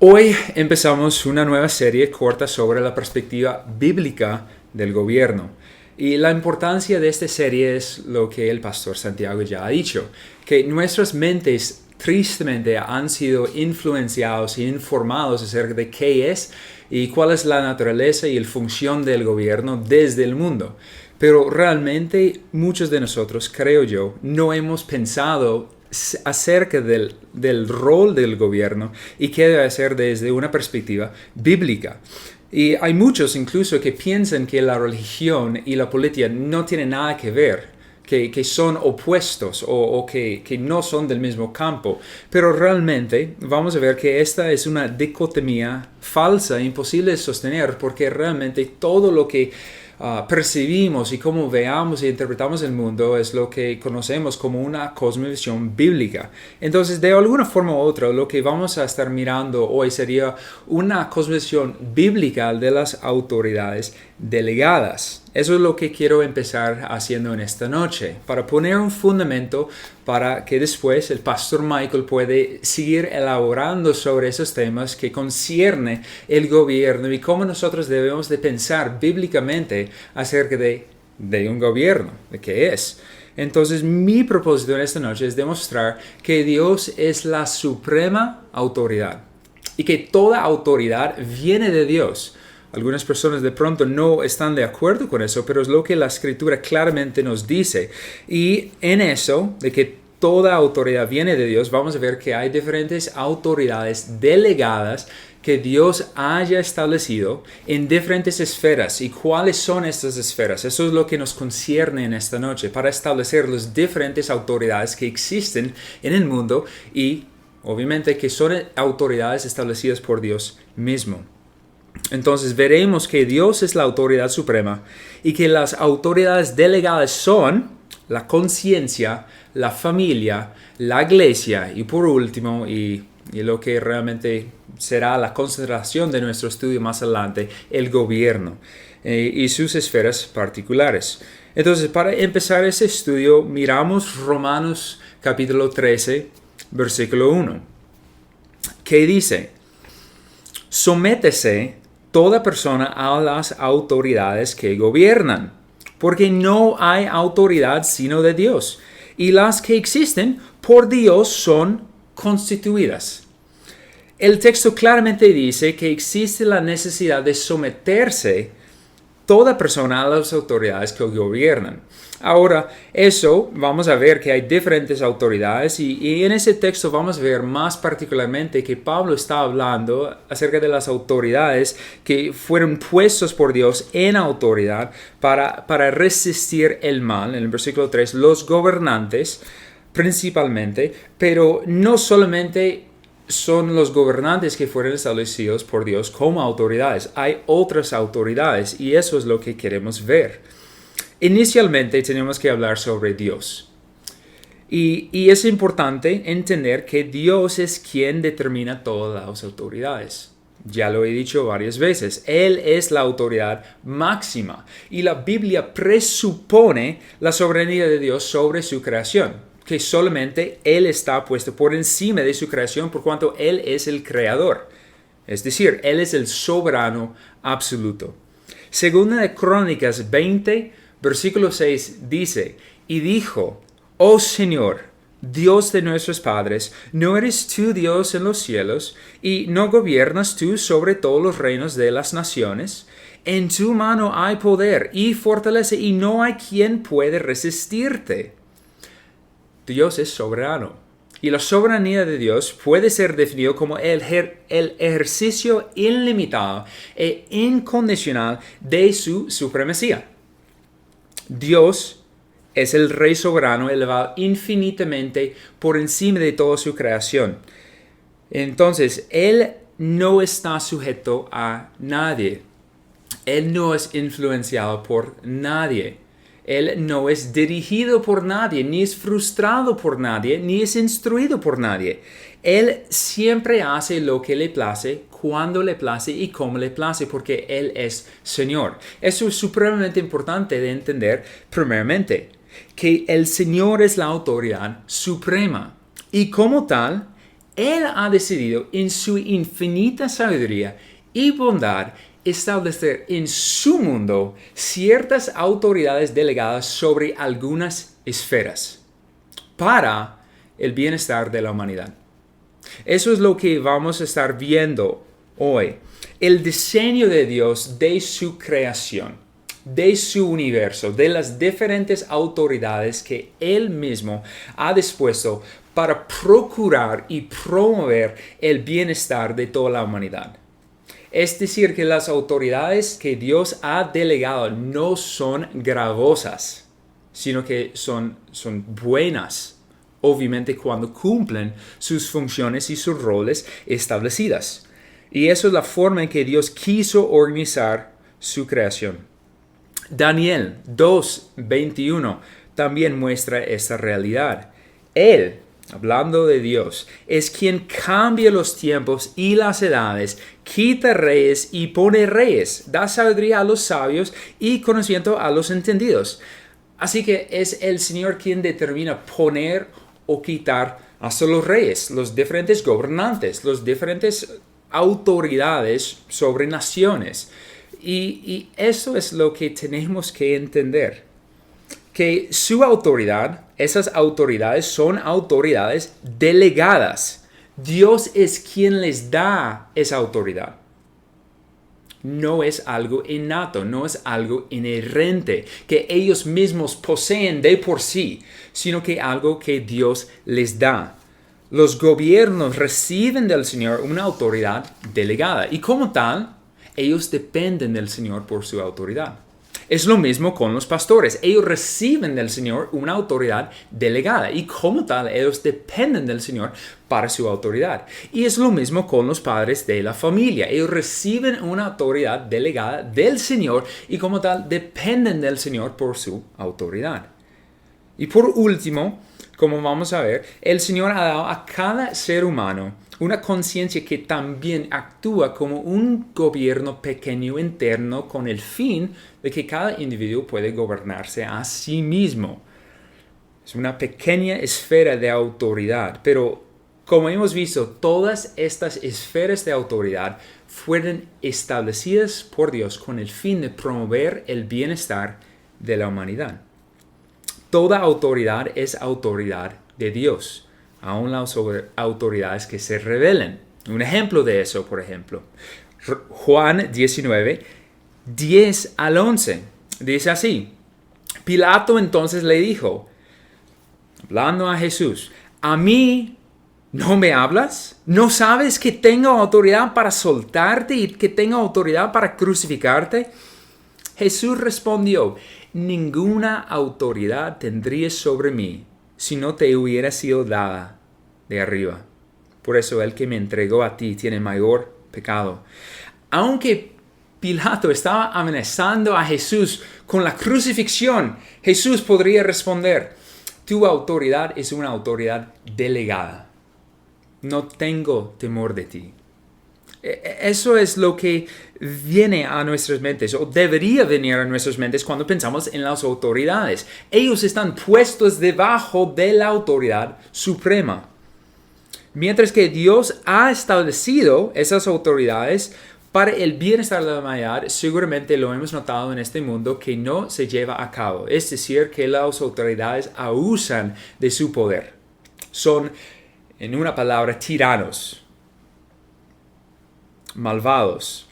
Hoy empezamos una nueva serie corta sobre la perspectiva bíblica del gobierno. Y la importancia de esta serie es lo que el pastor Santiago ya ha dicho, que nuestras mentes tristemente han sido influenciados e informados acerca de qué es y cuál es la naturaleza y la función del gobierno desde el mundo. Pero realmente muchos de nosotros, creo yo, no hemos pensado acerca del rol del gobierno y qué debe hacer desde una perspectiva bíblica. Y hay muchos incluso que piensan que la religión y la política no tienen nada que ver, que son opuestos o que no son del mismo campo. Pero realmente vamos a ver que esta es una dicotomía falsa, imposible de sostener, porque realmente todo lo que percibimos y cómo veamos e interpretamos el mundo es lo que conocemos como una cosmovisión bíblica. Entonces, de alguna forma u otra, lo que vamos a estar mirando hoy sería una cosmovisión bíblica de las autoridades delegadas. Eso es lo que quiero empezar haciendo en esta noche, para poner un fundamento para que después el pastor Michael puede seguir elaborando sobre esos temas que concierne el gobierno y cómo nosotros debemos de pensar bíblicamente acerca de un gobierno, de qué es. Entonces, mi propósito en esta noche es demostrar que Dios es la suprema autoridad y que toda autoridad viene de Dios. Algunas personas de pronto no están de acuerdo con eso, pero es lo que la Escritura claramente nos dice. Y en eso, de que toda autoridad viene de Dios, vamos a ver que hay diferentes autoridades delegadas que Dios haya establecido en diferentes esferas. ¿Y cuáles son estas esferas? Eso es lo que nos concierne en esta noche, para establecer las diferentes autoridades que existen en el mundo y, obviamente, que son autoridades establecidas por Dios mismo. Entonces veremos que Dios es la autoridad suprema y que las autoridades delegadas son la conciencia, la familia, la iglesia y por último, y lo que realmente será la concentración de nuestro estudio más adelante, el gobierno y sus esferas particulares. Entonces, para empezar ese estudio, miramos Romanos capítulo 13, versículo 1, que dice: sométese toda persona a las autoridades que gobiernan, porque no hay autoridad sino de Dios, y las que existen por Dios son constituidas. El texto claramente dice que existe la necesidad de someterse toda persona a las autoridades que gobiernan. Ahora, eso vamos a ver que hay diferentes autoridades y en ese texto vamos a ver más particularmente que Pablo está hablando acerca de las autoridades que fueron puestos por Dios en autoridad para resistir el mal. En el versículo 3, los gobernantes principalmente, pero no solamente son los gobernantes que fueron establecidos por Dios como autoridades. Hay otras autoridades y eso es lo que queremos ver. Inicialmente tenemos que hablar sobre Dios. Y es importante entender que Dios es quien determina todas las autoridades. Ya lo he dicho varias veces. Él es la autoridad máxima. Y la Biblia presupone la soberanía de Dios sobre su creación, que solamente Él está puesto por encima de su creación por cuanto Él es el creador. Es decir, Él es el soberano absoluto. Segunda de Crónicas 20, versículo 6 dice: y dijo, oh Señor, Dios de nuestros padres, ¿no eres tú Dios en los cielos? ¿Y no gobiernas tú sobre todos los reinos de las naciones? En tu mano hay poder y fortaleza, y no hay quien puede resistirte. Dios es soberano. Y la soberanía de Dios puede ser definido como el ejercicio ilimitado e incondicional de su supremacía. Dios es el Rey soberano elevado infinitamente por encima de toda su creación. Entonces, Él no está sujeto a nadie. Él no es influenciado por nadie. Él no es dirigido por nadie, ni es frustrado por nadie, ni es instruido por nadie. Él siempre hace lo que le place, cuando le place y cómo le place, porque Él es Señor. Eso es supremamente importante de entender, primeramente, que el Señor es la autoridad suprema. Y como tal, Él ha decidido en su infinita sabiduría y bondad establecer en su mundo ciertas autoridades delegadas sobre algunas esferas para el bienestar de la humanidad. Eso es lo que vamos a estar viendo hoy. El diseño de Dios de su creación, de su universo, de las diferentes autoridades que Él mismo ha dispuesto para procurar y promover el bienestar de toda la humanidad. Es decir, que las autoridades que Dios ha delegado no son gravosas, sino que son buenas, obviamente cuando cumplen sus funciones y sus roles establecidas. Y eso es la forma en que Dios quiso organizar su creación. Daniel 2:21 también muestra esta realidad. Él, hablando de Dios, es quien cambia los tiempos y las edades, quita reyes y pone reyes, da sabiduría a los sabios y conocimiento a los entendidos. Así que es el Señor quien determina poner o quitar hasta los reyes, los diferentes gobernantes, los diferentes autoridades sobre naciones. Y eso es lo que tenemos que entender. Que su autoridad, esas autoridades son autoridades delegadas. Dios es quien les da esa autoridad. No es algo innato, no es algo inherente que ellos mismos poseen de por sí, sino que algo que Dios les da. Los gobiernos reciben del Señor una autoridad delegada y como tal, ellos dependen del Señor por su autoridad. Es lo mismo con los pastores. Ellos reciben del Señor una autoridad delegada y como tal ellos dependen del Señor para su autoridad. Y es lo mismo con los padres de la familia. Ellos reciben una autoridad delegada del Señor y como tal dependen del Señor por su autoridad. Y por último, como vamos a ver, el Señor ha dado a cada ser humano una conciencia que también actúa como un gobierno pequeño interno con el fin de que cada individuo puede gobernarse a sí mismo. Es una pequeña esfera de autoridad, pero como hemos visto, todas estas esferas de autoridad fueron establecidas por Dios con el fin de promover el bienestar de la humanidad. Toda autoridad es autoridad de Dios, aun las autoridades que se rebelen. Un ejemplo de eso, por ejemplo, Juan 19, 10 al 11, dice así: Pilato entonces le dijo, hablando a Jesús, ¿a mí no me hablas? ¿No sabes que tengo autoridad para soltarte y que tengo autoridad para crucificarte? Jesús respondió, ninguna autoridad tendrías sobre mí si no te hubiera sido dada de arriba. Por eso el que me entregó a ti tiene mayor pecado. Aunque Pilato estaba amenazando a Jesús con la crucifixión, Jesús podría responder, tu autoridad es una autoridad delegada. No tengo temor de ti. Eso es lo que viene a nuestras mentes o debería venir a nuestras mentes cuando pensamos en las autoridades. Ellos están puestos debajo de la autoridad suprema. Mientras que Dios ha establecido esas autoridades para el bienestar de la humanidad, seguramente lo hemos notado en este mundo que no se lleva a cabo. Es decir, que las autoridades abusan de su poder. Son, en una palabra, tiranos. Malvados.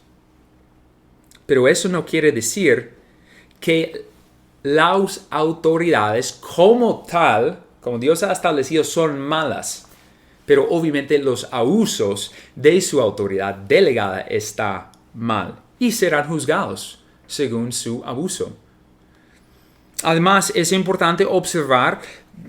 Pero eso no quiere decir que las autoridades como tal, como Dios ha establecido, son malas. Pero obviamente los abusos de su autoridad delegada está mal y serán juzgados según su abuso. Además, es importante observar,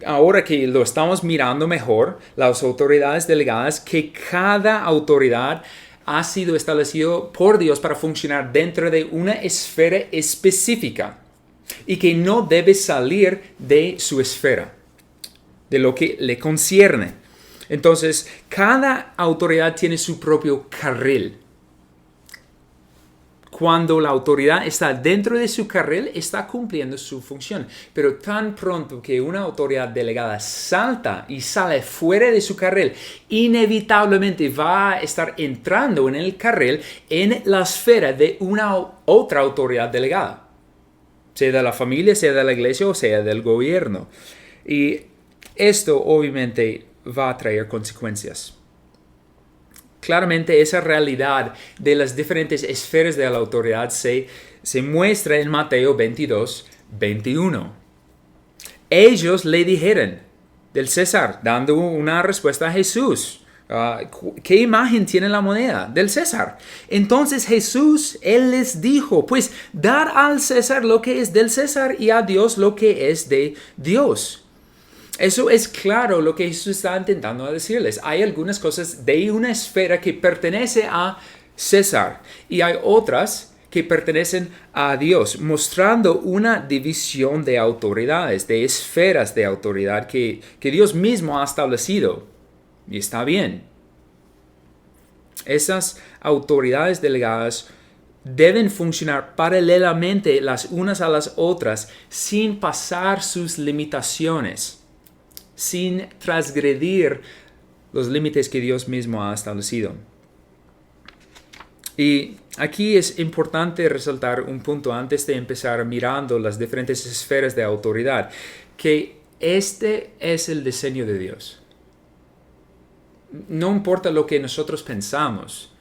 ahora que lo estamos mirando mejor, las autoridades delegadas, que cada autoridad ha sido establecido por Dios para funcionar dentro de una esfera específica y que no debe salir de su esfera, de lo que le concierne. Entonces, cada autoridad tiene su propio carril. Cuando la autoridad está dentro de su carril, está cumpliendo su función. Pero tan pronto que una autoridad delegada salta y sale fuera de su carril, inevitablemente va a estar entrando en el carril en la esfera de una otra autoridad delegada. Sea de la familia, sea de la iglesia o sea del gobierno. Y esto obviamente va a traer consecuencias. Claramente esa realidad de las diferentes esferas de la autoridad se muestra en Mateo 22, 21. Ellos le dijeron del César, dando una respuesta a Jesús. ¿Qué imagen tiene la moneda? Del César. Entonces Jesús, él les dijo, pues dar al César lo que es del César y a Dios lo que es de Dios. Eso es claro lo que Jesús está intentando decirles. Hay algunas cosas de una esfera que pertenece a César y hay otras que pertenecen a Dios, mostrando una división de autoridades, de esferas de autoridad que Dios mismo ha establecido. Y está bien. Esas autoridades delegadas deben funcionar paralelamente las unas a las otras sin pasar sus limitaciones, sin transgredir los límites que Dios mismo ha establecido. Y aquí es importante resaltar un punto antes de empezar mirando las diferentes esferas de autoridad, que este es el diseño de Dios. No importa lo que nosotros pensamos,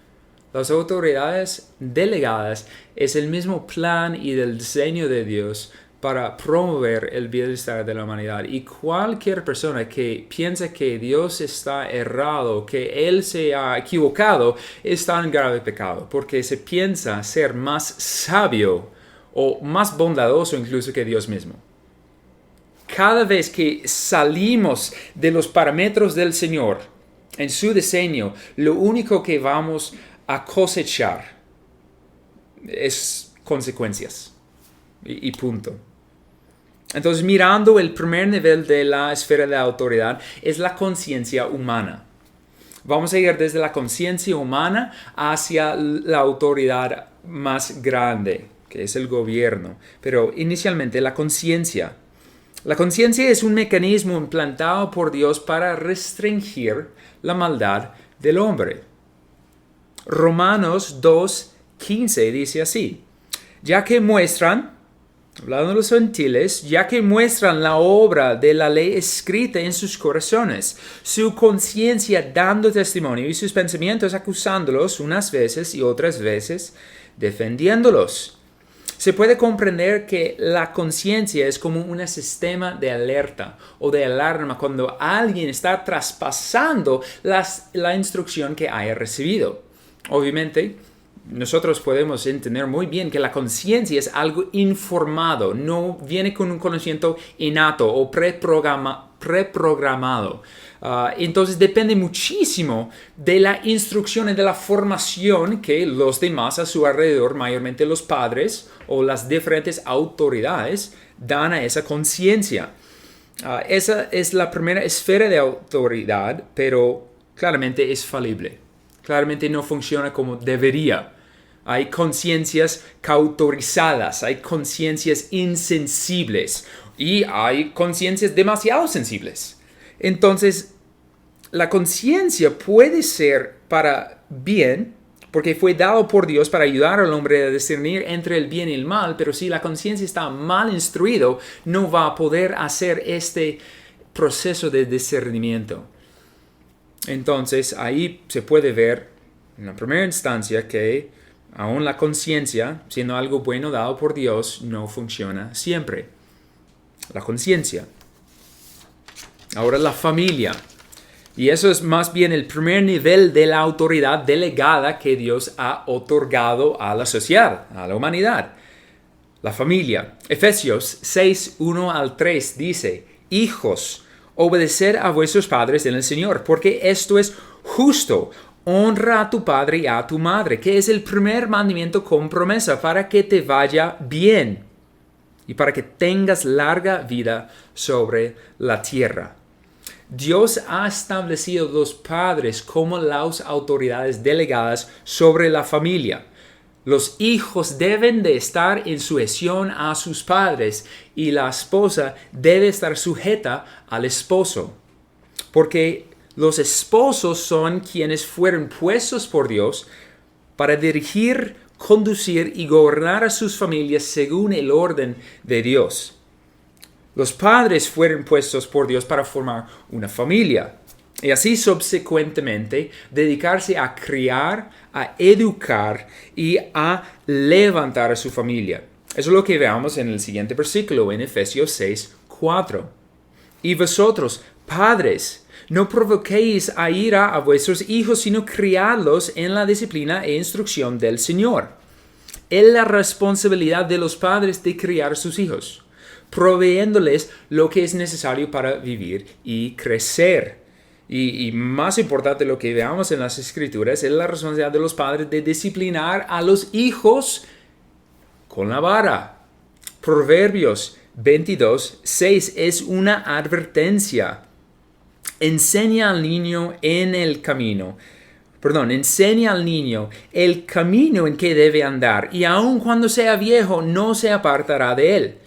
las autoridades delegadas es el mismo plan y del diseño de Dios para promover el bienestar de la humanidad. Y cualquier persona que piensa que Dios está errado, que Él se ha equivocado, está en grave pecado, porque se piensa ser más sabio o más bondadoso incluso que Dios mismo. Cada vez que salimos de los parámetros del Señor en su diseño, lo único que vamos a cosechar es consecuencias. Y punto. Entonces, mirando el primer nivel de la esfera de autoridad es la conciencia humana. Vamos a ir desde la conciencia humana hacia la autoridad más grande, que es el gobierno. Pero inicialmente la conciencia. La conciencia es un mecanismo implantado por Dios para restringir la maldad del hombre. Romanos 2:15 dice así: ya que muestran, hablando de los gentiles, ya que muestran la obra de la ley escrita en sus corazones, su conciencia dando testimonio y sus pensamientos acusándolos unas veces y otras veces defendiéndolos. Se puede comprender que la conciencia es como un sistema de alerta o de alarma cuando alguien está traspasando la instrucción que haya recibido. Obviamente, nosotros podemos entender muy bien que la conciencia es algo informado, no viene con un conocimiento innato o preprogramado. Entonces depende muchísimo de la instrucción y de la formación que los demás a su alrededor, mayormente los padres o las diferentes autoridades, dan a esa conciencia. Esa es la primera esfera de autoridad, pero claramente es falible. Claramente no funciona como debería. Hay conciencias cautorizadas, hay conciencias insensibles y hay conciencias demasiado sensibles. Entonces, la conciencia puede ser para bien, porque fue dado por Dios para ayudar al hombre a discernir entre el bien y el mal, pero si la conciencia está mal instruido, no va a poder hacer este proceso de discernimiento. Entonces, ahí se puede ver en la primera instancia que aún la conciencia, siendo algo bueno dado por Dios, no funciona siempre. La conciencia. Ahora la familia. Y eso es más bien el primer nivel de la autoridad delegada que Dios ha otorgado a la sociedad, a la humanidad. La familia. Efesios 6, 1 al 3 dice: hijos, obedeced a vuestros padres en el Señor, porque esto es justo. Honra a tu padre y a tu madre, que es el primer mandamiento con promesa para que te vaya bien y para que tengas larga vida sobre la tierra. Dios ha establecido los padres como las autoridades delegadas sobre la familia. Los hijos deben de estar en sujeción a sus padres y la esposa debe estar sujeta al esposo. Porque los esposos son quienes fueron puestos por Dios para dirigir, conducir y gobernar a sus familias según el orden de Dios. Los padres fueron puestos por Dios para formar una familia y así subsecuentemente dedicarse a criar, a educar y a levantar a su familia. Eso es lo que veamos en el siguiente versículo, en Efesios 6:4. Y vosotros, padres, no provoquéis a ira a vuestros hijos, sino criadlos en la disciplina e instrucción del Señor. Es la responsabilidad de los padres de criar a sus hijos, proveyéndoles lo que es necesario para vivir y crecer. Y más importante, lo que veamos en las Escrituras es la responsabilidad de los padres de disciplinar a los hijos con la vara. Proverbios 22:6 es una advertencia. Enseña al niño el camino en que debe andar, y aun cuando sea viejo no se apartará de él.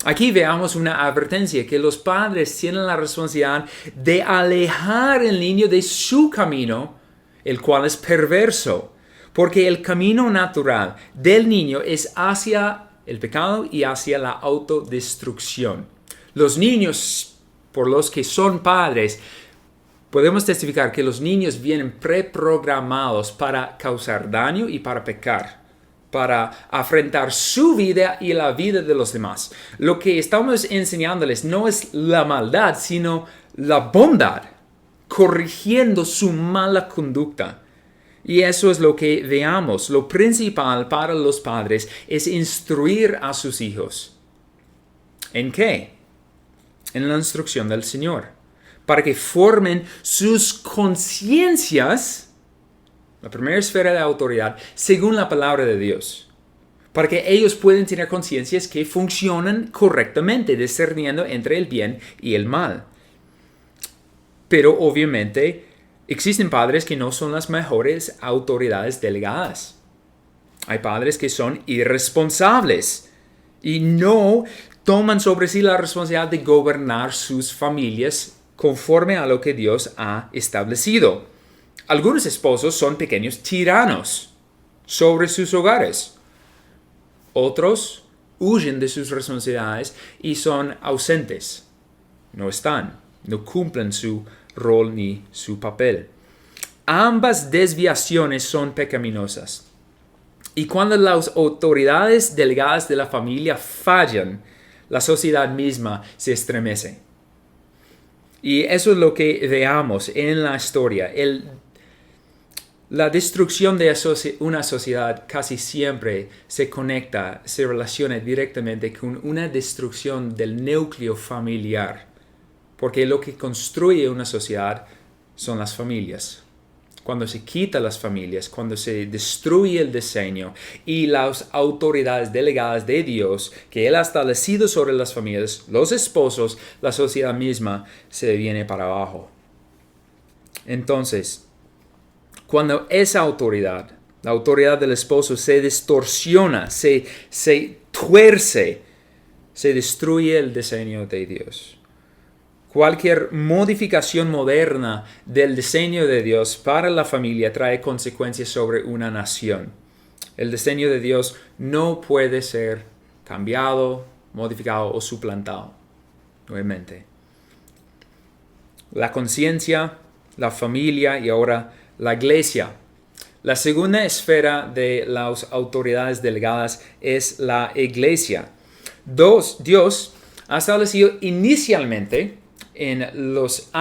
Aquí veamos una advertencia que los padres tienen la responsabilidad de alejar al niño de su camino, el cual es perverso, porque el camino natural del niño es hacia el pecado y hacia la autodestrucción. Los niños, por los que son padres, podemos testificar que los niños vienen preprogramados para causar daño y para pecar, para afrentar su vida y la vida de los demás. Lo que estamos enseñándoles no es la maldad, sino la bondad, corrigiendo su mala conducta. Y eso es lo que veamos. Lo principal para los padres es instruir a sus hijos. ¿En qué? En la instrucción del Señor, para que formen sus conciencias, la primera esfera de autoridad, según la palabra de Dios, para que ellos puedan tener conciencias que funcionan correctamente, discerniendo entre el bien y el mal. Pero obviamente existen padres que no son las mejores autoridades delegadas. Hay padres que son irresponsables y no toman sobre sí la responsabilidad de gobernar sus familias conforme a lo que Dios ha establecido. Algunos esposos son pequeños tiranos sobre sus hogares. Otros huyen de sus responsabilidades y son ausentes. No cumplen su rol ni su papel. Ambas desviaciones son pecaminosas. Y cuando las autoridades delegadas de la familia fallan, la sociedad misma se estremece. Y eso es lo que veamos en la historia. La destrucción de una sociedad casi siempre se relaciona directamente con una destrucción del núcleo familiar. Porque lo que construye una sociedad son las familias. Cuando se quita las familias, cuando se destruye el diseño y las autoridades delegadas de Dios que Él ha establecido sobre las familias, los esposos, la sociedad misma se viene para abajo. Entonces, cuando esa autoridad, la autoridad del esposo, se distorsiona, se tuerce, se destruye el diseño de Dios. Cualquier modificación moderna del diseño de Dios para la familia trae consecuencias sobre una nación. El diseño de Dios no puede ser cambiado, modificado o suplantado. Nuevamente. La conciencia, la familia y ahora la iglesia. La segunda esfera de las autoridades delegadas es la iglesia. Dios ha establecido inicialmente en los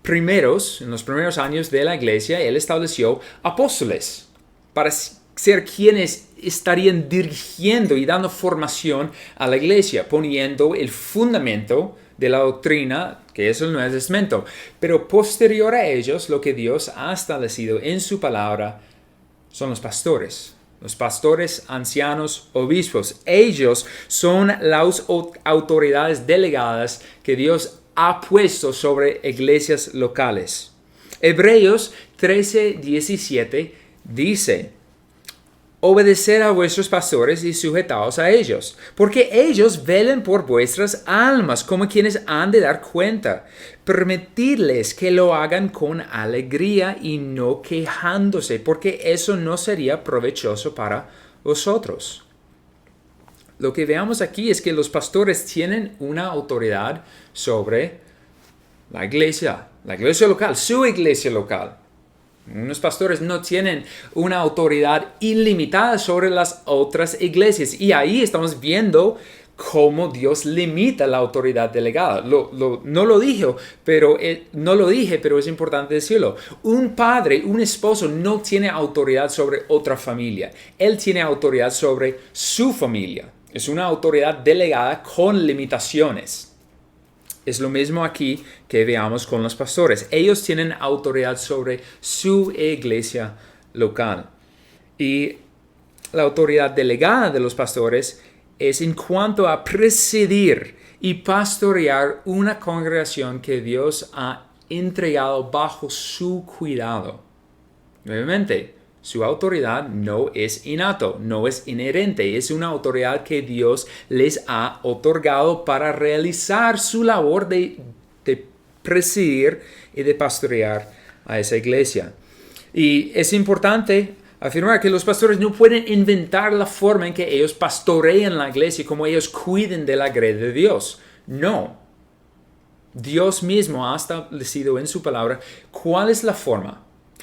primeros años de la iglesia, Él estableció apóstoles para ser quienes estarían dirigiendo y dando formación a la iglesia, poniendo el fundamento de la doctrina que es el Nuevo Testamento. Pero posterior a ellos, lo que Dios ha establecido en su palabra son los pastores, ancianos, obispos. Ellos son las autoridades delegadas que Dios ha puesto sobre iglesias locales. Hebreos 13:17 dice: Obedeced a vuestros pastores y sujetaos a ellos, porque ellos velen por vuestras almas como quienes han de dar cuenta. Permitidles que lo hagan con alegría y no quejándose, porque eso no sería provechoso para vosotros. Lo que veamos aquí es que los pastores tienen una autoridad sobre la iglesia local, su iglesia local. Unos pastores no tienen una autoridad ilimitada sobre las otras iglesias. Y ahí estamos viendo cómo Dios limita la autoridad delegada. No lo dije, pero es importante decirlo. Un padre, un esposo no tiene autoridad sobre otra familia. Él tiene autoridad sobre su familia. Es una autoridad delegada con limitaciones. Es lo mismo aquí que veamos con los pastores. Ellos tienen autoridad sobre su iglesia local. Y la autoridad delegada de los pastores es en cuanto a presidir y pastorear una congregación que Dios ha entregado bajo su cuidado. Nuevamente, su autoridad no es innato, no es inherente, es una autoridad que Dios les ha otorgado para realizar su labor de presidir y de pastorear a esa iglesia. Y es importante afirmar que los pastores no pueden inventar la forma en que ellos pastorean la iglesia, como ellos cuiden de la grey de Dios. No. Dios mismo ha establecido en su palabra cuál es la forma.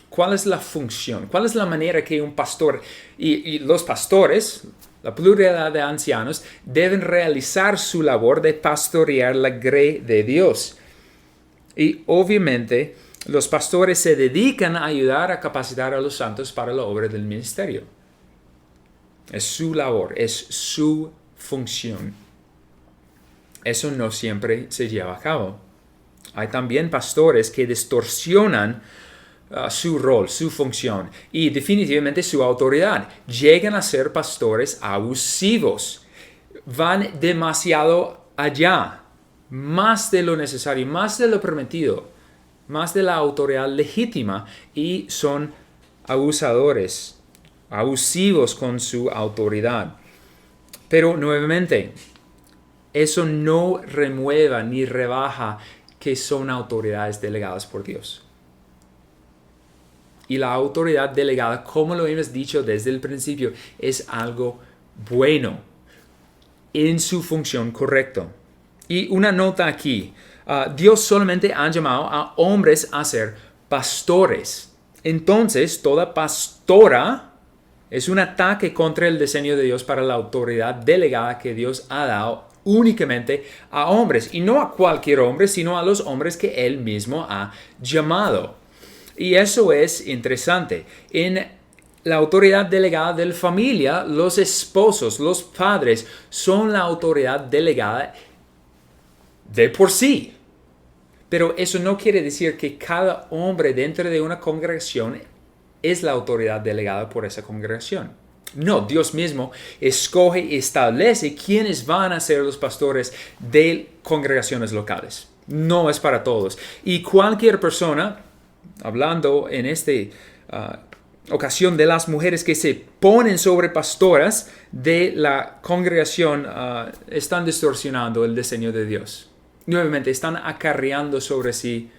¿Cuál es la función? ¿Cuál es la manera que un pastor y los pastores, la pluralidad de ancianos, deben realizar su labor de pastorear la grey de Dios? Y obviamente los pastores se dedican a ayudar a capacitar a los santos para la obra del ministerio. Es su labor, es su función. Eso no siempre se lleva a cabo. Hay también pastores que distorsionan su rol, su función y definitivamente su autoridad. Llegan a ser pastores abusivos. Van demasiado allá, más de lo necesario, más de lo permitido, más de la autoridad legítima y son abusadores, abusivos con su autoridad. Pero nuevamente, eso no remueva ni rebaja que son autoridades delegadas por Dios. Y la autoridad delegada, como lo hemos dicho desde el principio, es algo bueno en su función correcta. Y una nota aquí. Dios solamente ha llamado a hombres a ser pastores. Entonces, toda pastora es un ataque contra el diseño de Dios para la autoridad delegada que Dios ha dado únicamente a hombres. Y no a cualquier hombre, sino a los hombres que Él mismo ha llamado. Y eso es interesante. En la autoridad delegada de la familia, los esposos, los padres, son la autoridad delegada de por sí. Pero eso no quiere decir que cada hombre dentro de una congregación es la autoridad delegada por esa congregación. No, Dios mismo escoge y establece quiénes van a ser los pastores de congregaciones locales. No es para todos. Y cualquier persona, hablando en esta ocasión de las mujeres que se ponen sobre pastoras de la congregación, están distorsionando el diseño de Dios. Nuevamente, están acarreando sobre sí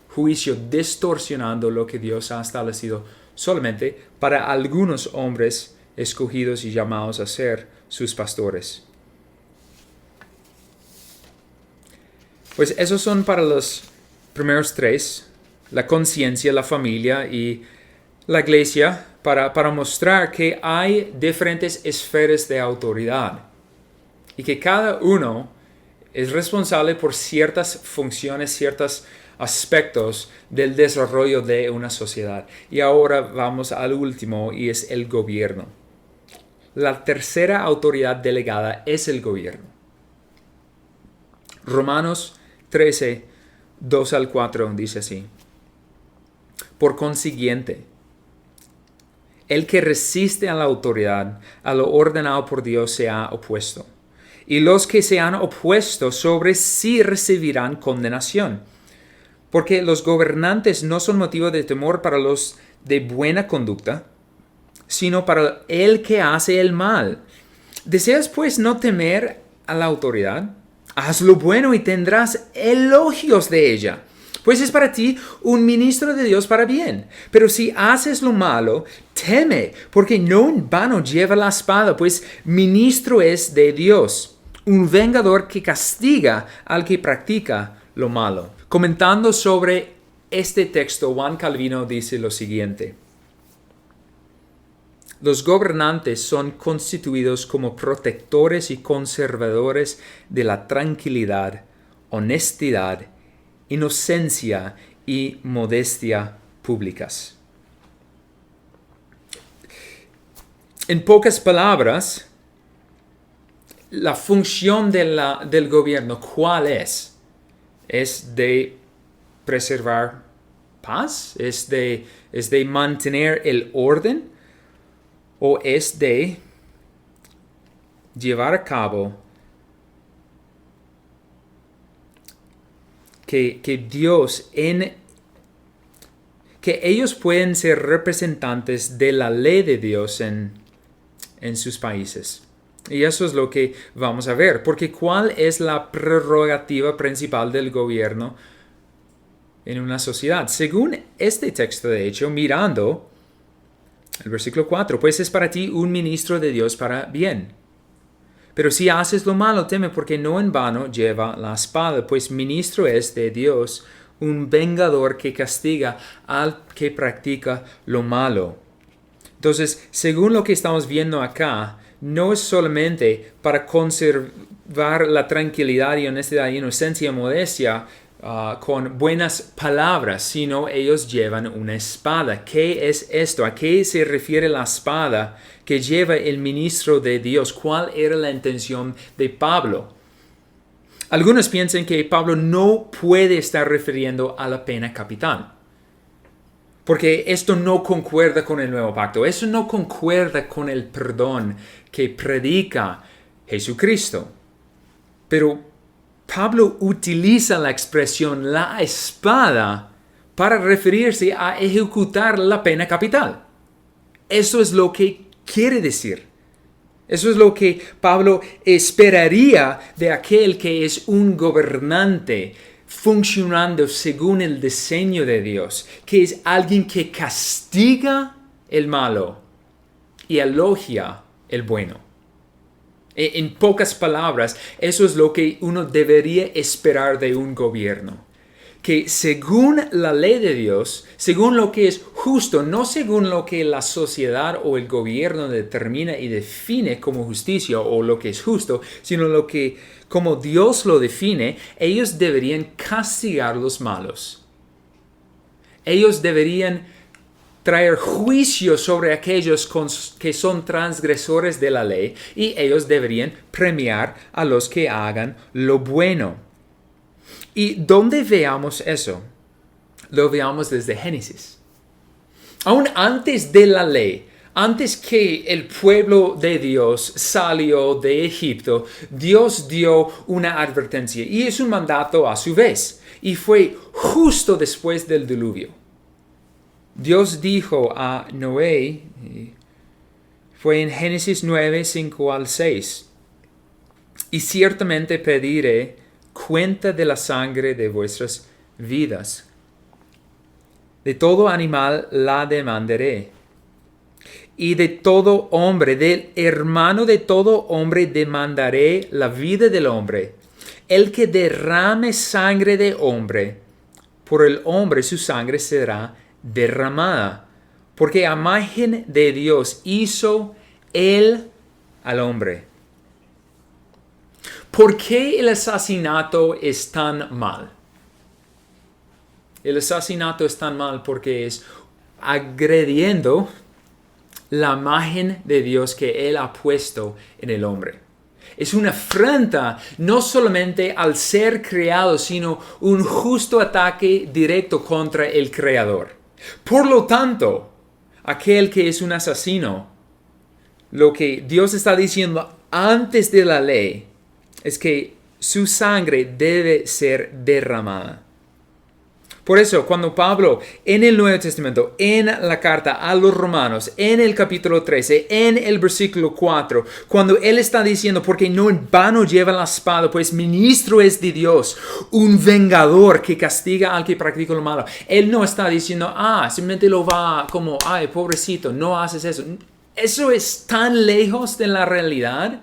juicio, distorsionando lo que Dios ha establecido solamente para algunos hombres escogidos y llamados a ser sus pastores. Pues esos son para los primeros tres, la conciencia, la familia y la iglesia, para mostrar que hay diferentes esferas de autoridad y que cada uno es responsable por ciertas funciones, ciertos aspectos del desarrollo de una sociedad. Y ahora vamos al último y es el gobierno. La tercera autoridad delegada es el gobierno. Romanos 13, 2 al 4 dice así. Por consiguiente, el que resiste a la autoridad, a lo ordenado por Dios, se ha opuesto. Y los que se han opuesto sobre sí recibirán condenación. Porque los gobernantes no son motivo de temor para los de buena conducta, sino para el que hace el mal. ¿Deseas pues no temer a la autoridad? Haz lo bueno y tendrás elogios de ella, pues es para ti un ministro de Dios para bien. Pero si haces lo malo, teme, porque no en vano lleva la espada, pues ministro es de Dios, un vengador que castiga al que practica lo malo. Comentando sobre este texto, Juan Calvino dice lo siguiente: los gobernantes son constituidos como protectores y conservadores de la tranquilidad, honestidad, inocencia y modestia públicas. En pocas palabras, la función del gobierno, ¿cuál es? ¿Es de preservar paz? ¿Es de mantener el orden? ¿O es de llevar a cabo que Dios, que ellos pueden ser representantes de la ley de Dios en sus países? Y eso es lo que vamos a ver, porque ¿cuál es la prerrogativa principal del gobierno en una sociedad? Según este texto, de hecho, mirando el versículo 4, pues es para ti un ministro de Dios para bien. Pero si haces lo malo, teme, porque no en vano lleva la espada, pues ministro es de Dios, un vengador que castiga al que practica lo malo. Entonces, según lo que estamos viendo acá, no es solamente para conservar la tranquilidad y honestidad, inocencia y modestia con buenas palabras, sino ellos llevan una espada. ¿Qué es esto? ¿A qué se refiere la espada que lleva el ministro de Dios? ¿Cuál era la intención de Pablo? Algunos piensan que Pablo no puede estar refiriendo a la pena capital, porque esto no concuerda con el nuevo pacto. Eso no concuerda con el perdón que predica Jesucristo. Pero Pablo utiliza la expresión la espada para referirse a ejecutar la pena capital. Eso es lo que quiere decir. Eso es lo que Pablo esperaría de aquel que es un gobernante funcionando según el diseño de Dios, que es alguien que castiga el malo y elogia el bueno. En pocas palabras, eso es lo que uno debería esperar de un gobierno. Que según la ley de Dios, según lo que es justo, no según lo que la sociedad o el gobierno determina y define como justicia o lo que es justo, sino lo que, como Dios lo define, ellos deberían castigar a los malos. Ellos deberían traer juicio sobre aquellos que son transgresores de la ley, y ellos deberían premiar a los que hagan lo bueno. ¿Y dónde veamos eso? Lo veamos desde Génesis. Aún antes de la ley, antes que el pueblo de Dios salió de Egipto, Dios dio una advertencia, y es un mandato a su vez, y fue justo después del diluvio. Dios dijo a Noé, fue en Génesis 9, 5 al 6, y ciertamente pediré cuenta de la sangre de vuestras vidas. De todo animal la demandaré, y de todo hombre, del hermano de todo hombre demandaré la vida del hombre. El que derrame sangre de hombre, por el hombre su sangre será derramada, porque a imagen de Dios hizo él al hombre. ¿Por qué el asesinato es tan mal? El asesinato es tan mal porque es agrediendo la imagen de Dios que él ha puesto en el hombre. Es una afrenta no solamente al ser creado, sino un justo ataque directo contra el Creador. Por lo tanto, aquel que es un asesino, lo que Dios está diciendo antes de la ley es que su sangre debe ser derramada. Por eso, cuando Pablo en el Nuevo Testamento, en la carta a los Romanos, en el capítulo 13, en el versículo 4, cuando él está diciendo, porque no en vano lleva la espada, pues ministro es de Dios, un vengador que castiga al que practica lo malo. Él no está diciendo, simplemente lo va como, ay, pobrecito, no haces eso. Eso es tan lejos de la realidad.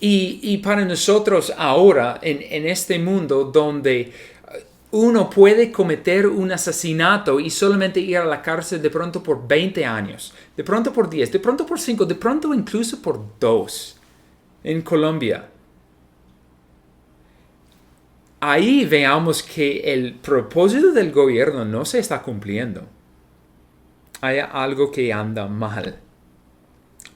Y para nosotros ahora, en este mundo donde uno puede cometer un asesinato y solamente ir a la cárcel de pronto por 20 años, de pronto por 10, de pronto por 5, de pronto incluso por 2 en Colombia. Ahí veamos que el propósito del gobierno no se está cumpliendo. Hay algo que anda mal.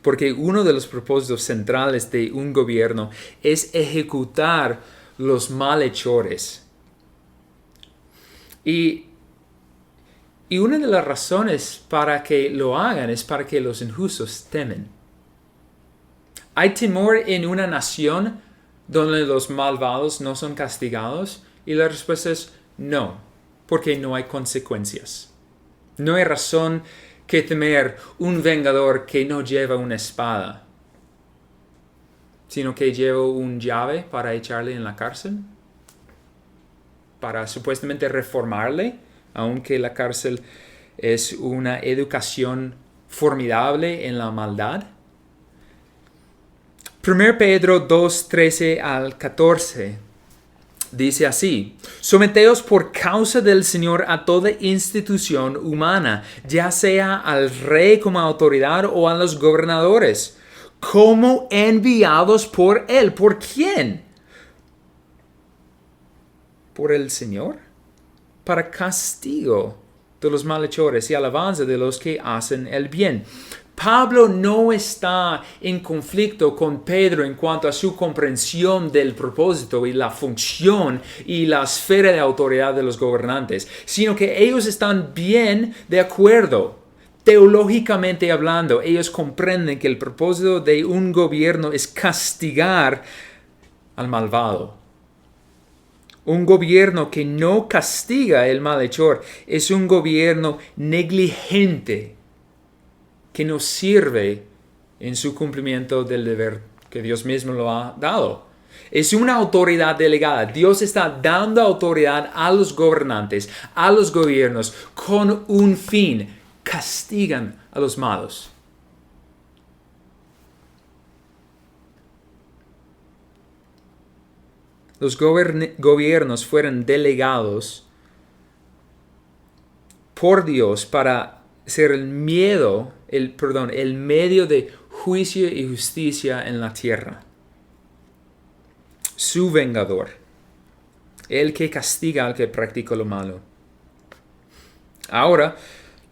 Porque uno de los propósitos centrales de un gobierno es ejecutar los malhechores. Y una de las razones para que lo hagan es para que los injustos temen. ¿Hay temor en una nación donde los malvados no son castigados? Y la respuesta es no, porque no hay consecuencias. No hay razón que temer un vengador que no lleva una espada, sino que lleva un llave para echarle en la cárcel, para supuestamente reformarle, aunque la cárcel es una educación formidable en la maldad. 1 Pedro 2, 13 al 14 dice así: someteos por causa del Señor a toda institución humana, ya sea al rey como autoridad o a los gobernadores, como enviados por él. ¿Por quién? Por el Señor, para castigo de los malhechores y alabanza de los que hacen el bien. Pablo no está en conflicto con Pedro en cuanto a su comprensión del propósito y la función y la esfera de autoridad de los gobernantes, sino que ellos están bien de acuerdo. Teológicamente hablando, ellos comprenden que el propósito de un gobierno es castigar al malvado. Un gobierno que no castiga el malhechor es un gobierno negligente que no sirve en su cumplimiento del deber que Dios mismo lo ha dado. Es una autoridad delegada. Dios está dando autoridad a los gobernantes, a los gobiernos, con un fin. Castigan a los malos. Los gobiernos fueron delegados por Dios para ser el medio de juicio y justicia en la tierra. Su vengador, el que castiga al que practica lo malo. Ahora,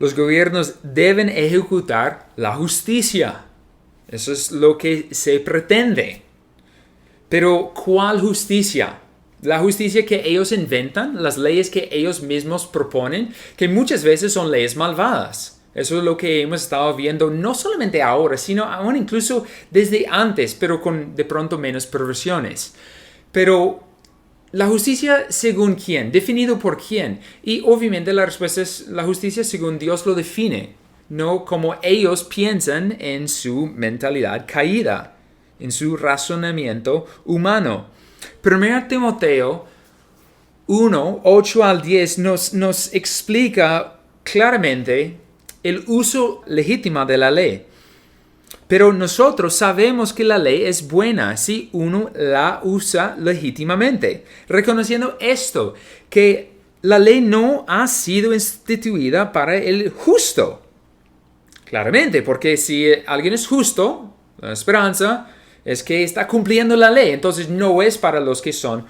los gobiernos deben ejecutar la justicia. Eso es lo que se pretende. Pero, ¿cuál justicia? La justicia que ellos inventan, las leyes que ellos mismos proponen, que muchas veces son leyes malvadas. Eso es lo que hemos estado viendo no solamente ahora, sino aún incluso desde antes, pero con de pronto menos perversiones. Pero la justicia según quién, definido por quién. Y obviamente la respuesta es la justicia según Dios lo define, no como ellos piensan en su mentalidad caída, en su razonamiento humano. 1 Timoteo 1, 8 al 10 nos explica claramente el uso legítimo de la ley. Pero nosotros sabemos que la ley es buena si uno la usa legítimamente. Reconociendo esto, que la ley no ha sido instituida para el justo. Claramente, porque si alguien es justo, la esperanza es que está cumpliendo la ley. Entonces no es para los que son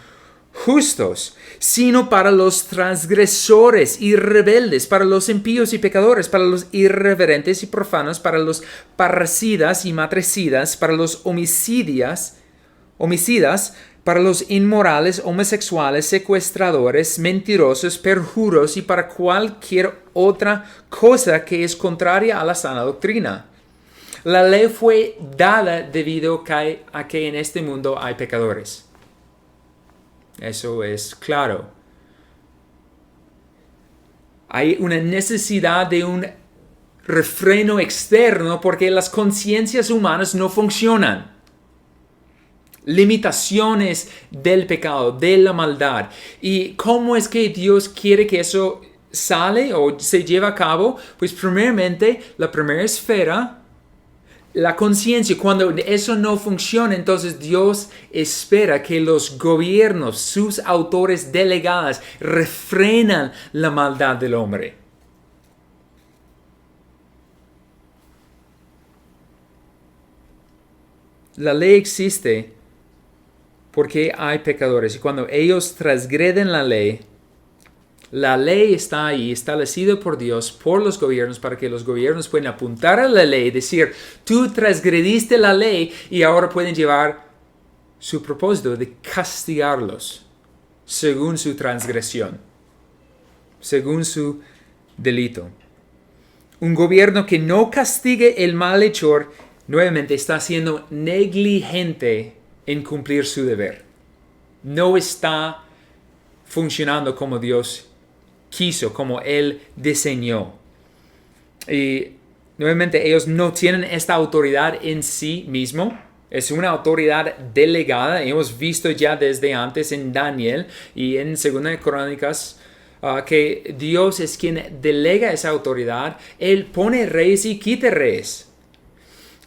justos, sino para los transgresores y rebeldes, para los impíos y pecadores, para los irreverentes y profanos, para los parricidas y matricidas, para los homicidas, para los inmorales, homosexuales, secuestradores, mentirosos, perjuros y para cualquier otra cosa que es contraria a la sana doctrina. La ley fue dada debido a que en este mundo hay pecadores. Eso es claro. Hay una necesidad de un refreno externo porque las conciencias humanas no funcionan. Limitaciones del pecado, de la maldad. ¿Y cómo es que Dios quiere que eso sale o se lleve a cabo? Pues primeramente, la primera esfera, la conciencia. Cuando eso no funciona, entonces Dios espera que los gobiernos, sus autores delegadas, refrenan la maldad del hombre. La ley existe porque hay pecadores. Y cuando ellos transgreden la ley está ahí, establecida por Dios, por los gobiernos, para que los gobiernos puedan apuntar a la ley, decir, tú transgrediste la ley, y ahora pueden llevar su propósito de castigarlos según su transgresión, según su delito. Un gobierno que no castigue el malhechor, nuevamente está siendo negligente en cumplir su deber. No está funcionando como Dios quiso, como Él diseñó. Y nuevamente ellos no tienen esta autoridad en sí mismo. Es una autoridad delegada. Hemos visto ya desde antes en Daniel y en 2 Crónicas que Dios es quien delega esa autoridad. Él pone reyes y quita reyes.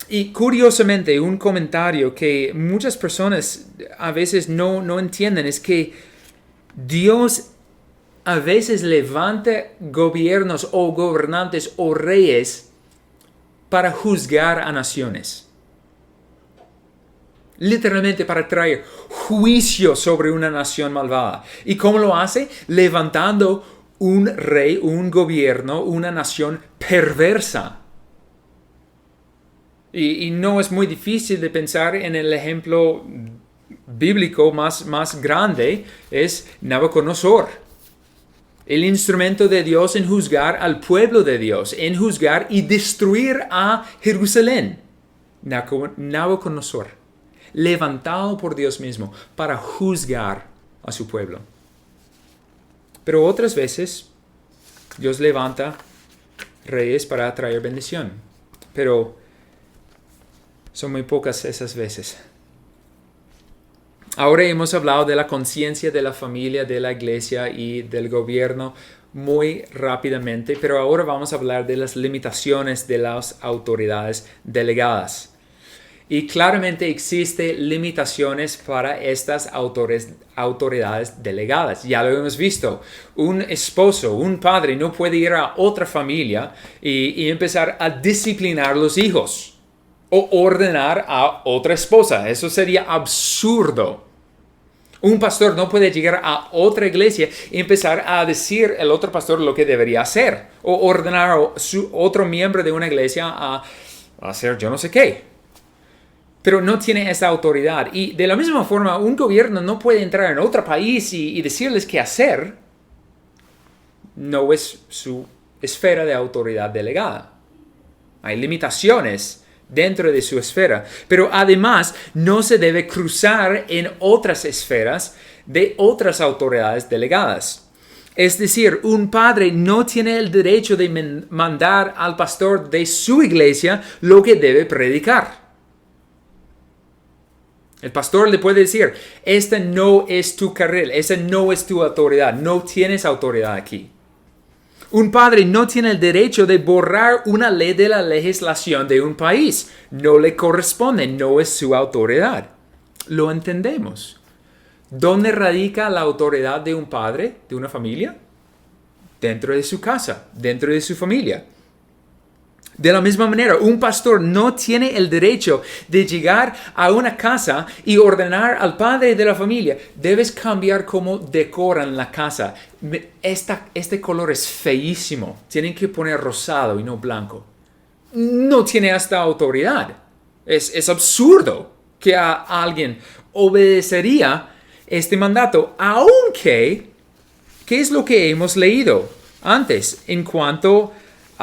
Y curiosamente, un comentario que muchas personas a veces no entienden es que Dios a veces levanta gobiernos o gobernantes o reyes para juzgar a naciones. Literalmente para traer juicio sobre una nación malvada. ¿Y cómo lo hace? Levantando un rey, un gobierno, una nación perversa. Y no es muy difícil de pensar en el ejemplo bíblico más grande, es Nabucodonosor. El instrumento de Dios en juzgar al pueblo de Dios, en juzgar y destruir a Jerusalén. Nabucodonosor, levantado por Dios mismo para juzgar a su pueblo. Pero otras veces Dios levanta reyes para traer bendición. Pero son muy pocas esas veces. Ahora hemos hablado de la conciencia de la familia, de la iglesia y del gobierno muy rápidamente, pero ahora vamos a hablar de las limitaciones de las autoridades delegadas. Y claramente existen limitaciones para estas autoridades delegadas. Ya lo hemos visto. Un esposo, un padre no puede ir a otra familia y empezar a disciplinar a los hijos. O ordenar a otra esposa. Eso sería absurdo. Un pastor no puede llegar a otra iglesia y empezar a decir al otro pastor lo que debería hacer. O ordenar a otro miembro de una iglesia a hacer yo no sé qué. Pero no tiene esa autoridad. Y de la misma forma, un gobierno no puede entrar en otro país y decirles qué hacer. No es su esfera de autoridad delegada. Hay limitaciones dentro de su esfera, pero además no se debe cruzar en otras esferas de otras autoridades delegadas. Es decir, un padre no tiene el derecho de mandar al pastor de su iglesia lo que debe predicar. El pastor le puede decir, esta no es tu carril, esa no es tu autoridad, no tienes autoridad aquí. Un padre no tiene el derecho de borrar una ley de la legislación de un país. No le corresponde, no es su autoridad. Lo entendemos. ¿Dónde radica la autoridad de un padre, de una familia? Dentro de su casa, dentro de su familia. De la misma manera, un pastor no tiene el derecho de llegar a una casa y ordenar al padre de la familia, debes cambiar cómo decoran la casa. Este color es feísimo, tienen que poner rosado y no blanco. No tiene esta autoridad. Es absurdo que a alguien obedecería este mandato, aunque, ¿qué es lo que hemos leído antes en cuanto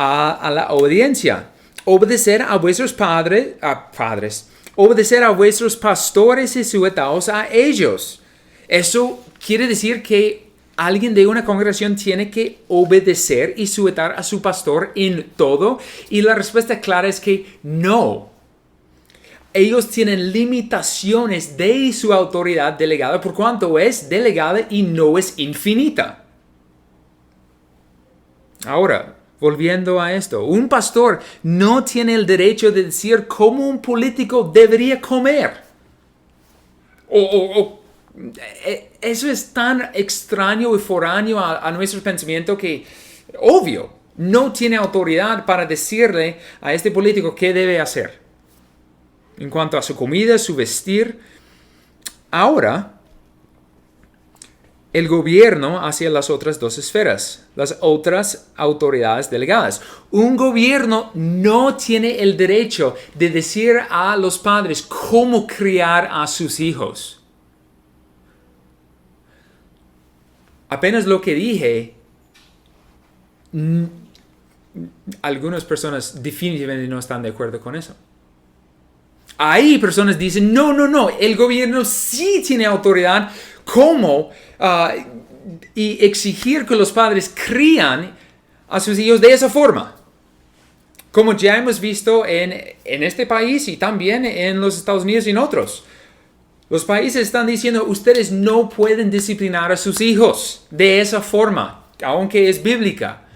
a la obediencia? Obedecer a vuestros padres, obedecer a vuestros pastores y sujetaos a ellos. Eso quiere decir que alguien de una congregación tiene que obedecer y sujetar a su pastor en todo? Y la respuesta clara es que no. Ellos tienen limitaciones de su autoridad delegada por cuanto es delegada y no es infinita. Ahora, volviendo a esto, un pastor no tiene el derecho de decir cómo un político debería comer. Eso es tan extraño y foráneo a nuestro pensamiento que, obvio, no tiene autoridad para decirle a este político qué debe hacer. En cuanto a su comida, su vestir. Ahora, el gobierno hacia las otras dos esferas, las otras autoridades delegadas. Un gobierno no tiene el derecho de decir a los padres cómo criar a sus hijos. Apenas lo que dije, algunas personas definitivamente no están de acuerdo con eso. Ahí personas dicen, no, el gobierno sí tiene autoridad como y exigir que los padres crían a sus hijos de esa forma. Como ya hemos visto en este país y también en los Estados Unidos y en otros. Los países están diciendo, ustedes no pueden disciplinar a sus hijos de esa forma, aunque es bíblica.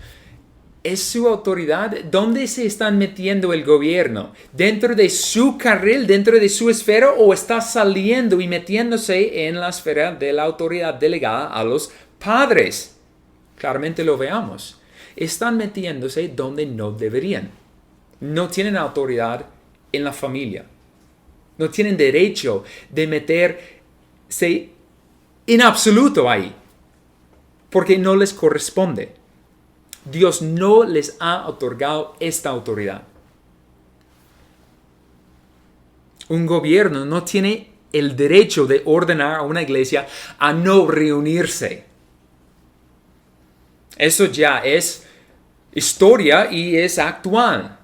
¿Es su autoridad? ¿Dónde se están metiendo el gobierno? ¿Dentro de su carril, dentro de su esfera, o está saliendo y metiéndose en la esfera de la autoridad delegada a los padres? Claramente lo veamos. Están metiéndose donde no deberían. No tienen autoridad en la familia. No tienen derecho de meterse en absoluto ahí, porque no les corresponde. Dios no les ha otorgado esta autoridad. Un gobierno no tiene el derecho de ordenar a una iglesia a no reunirse. Eso ya es historia y es actual.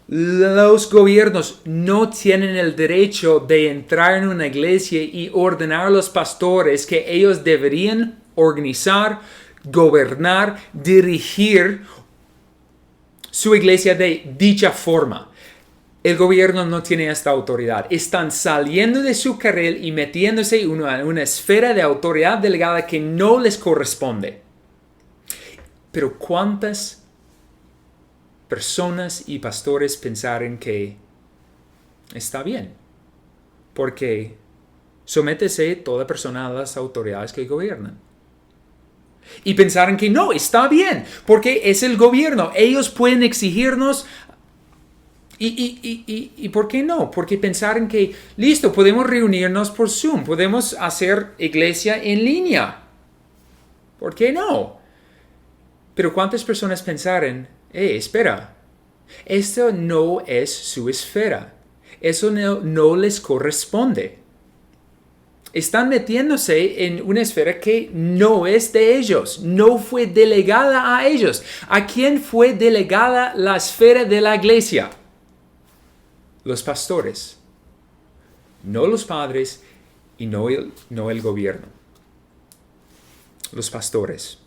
Los gobiernos no tienen el derecho de entrar en una iglesia y ordenar a los pastores que ellos deberían organizar, gobernar, dirigir su iglesia de dicha forma. El gobierno no tiene esta autoridad. Están saliendo de su carril y metiéndose en una esfera de autoridad delegada que no les corresponde. Pero ¿cuántas personas y pastores pensaron que está bien? Porque sométese toda persona a las autoridades que gobiernan. Y pensaron que no, está bien, porque es el gobierno. Ellos pueden exigirnos. ¿Y por qué no? Porque pensaron que, listo, podemos reunirnos por Zoom. Podemos hacer iglesia en línea. ¿Por qué no? Pero ¿cuántas personas pensaron, espera, esto no es su esfera. Eso no les corresponde. Están metiéndose en una esfera que no es de ellos, no fue delegada a ellos. ¿A quién fue delegada la esfera de la iglesia? Los pastores, no los padres y no el gobierno. Los pastores.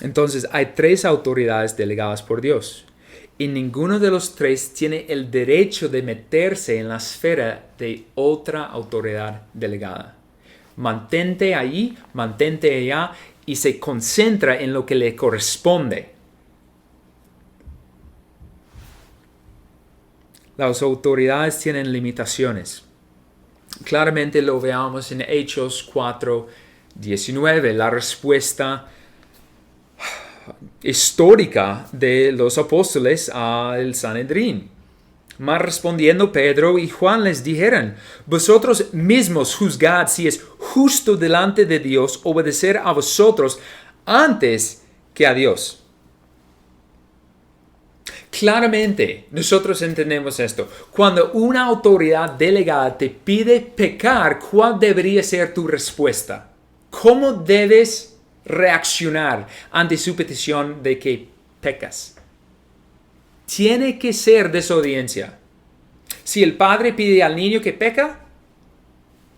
Entonces hay tres autoridades delegadas por Dios. Y ninguno de los tres tiene el derecho de meterse en la esfera de otra autoridad delegada. Mantente ahí, mantente allá y se concentra en lo que le corresponde. Las autoridades tienen limitaciones. Claramente lo veamos en Hechos 4:19, la respuesta histórica de los apóstoles al Sanedrín. Mas respondiendo Pedro y Juan les dijeron, vosotros mismos juzgad si es justo delante de Dios obedecer a vosotros antes que a Dios. Claramente nosotros entendemos esto. Cuando una autoridad delegada te pide pecar, ¿cuál debería ser tu respuesta? ¿Cómo debes reaccionar ante su petición de que pecas? Tiene que ser desobediencia. Si el padre pide al niño que peca,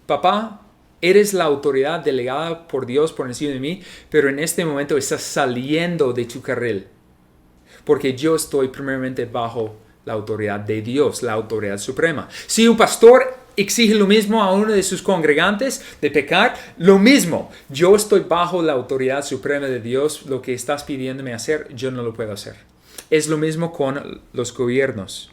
papá, eres la autoridad delegada por Dios por encima de mí, pero en este momento estás saliendo de tu carril. Porque yo estoy primeramente bajo la autoridad de Dios, la autoridad suprema. Si un pastor exige lo mismo a uno de sus congregantes de pecar, lo mismo. Yo estoy bajo la autoridad suprema de Dios. Lo que estás pidiéndome hacer, yo no lo puedo hacer. Es lo mismo con los gobiernos.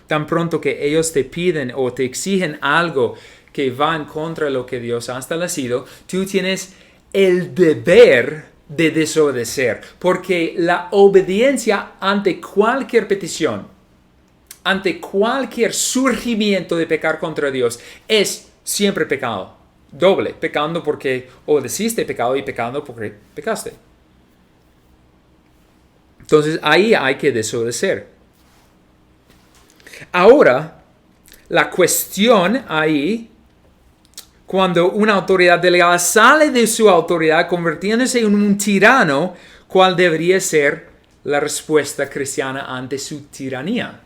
Tan pronto que ellos te piden o te exigen algo que va en contra de lo que Dios ha establecido, tú tienes el deber de desobedecer. Porque la obediencia ante cualquier petición, ante cualquier surgimiento de pecar contra Dios, es siempre pecado. Doble, pecando porque obedeciste, pecado y pecando porque pecaste. Entonces ahí hay que desobedecer. Ahora, la cuestión ahí, cuando una autoridad delegada sale de su autoridad convirtiéndose en un tirano, ¿cuál debería ser la respuesta cristiana ante su tiranía?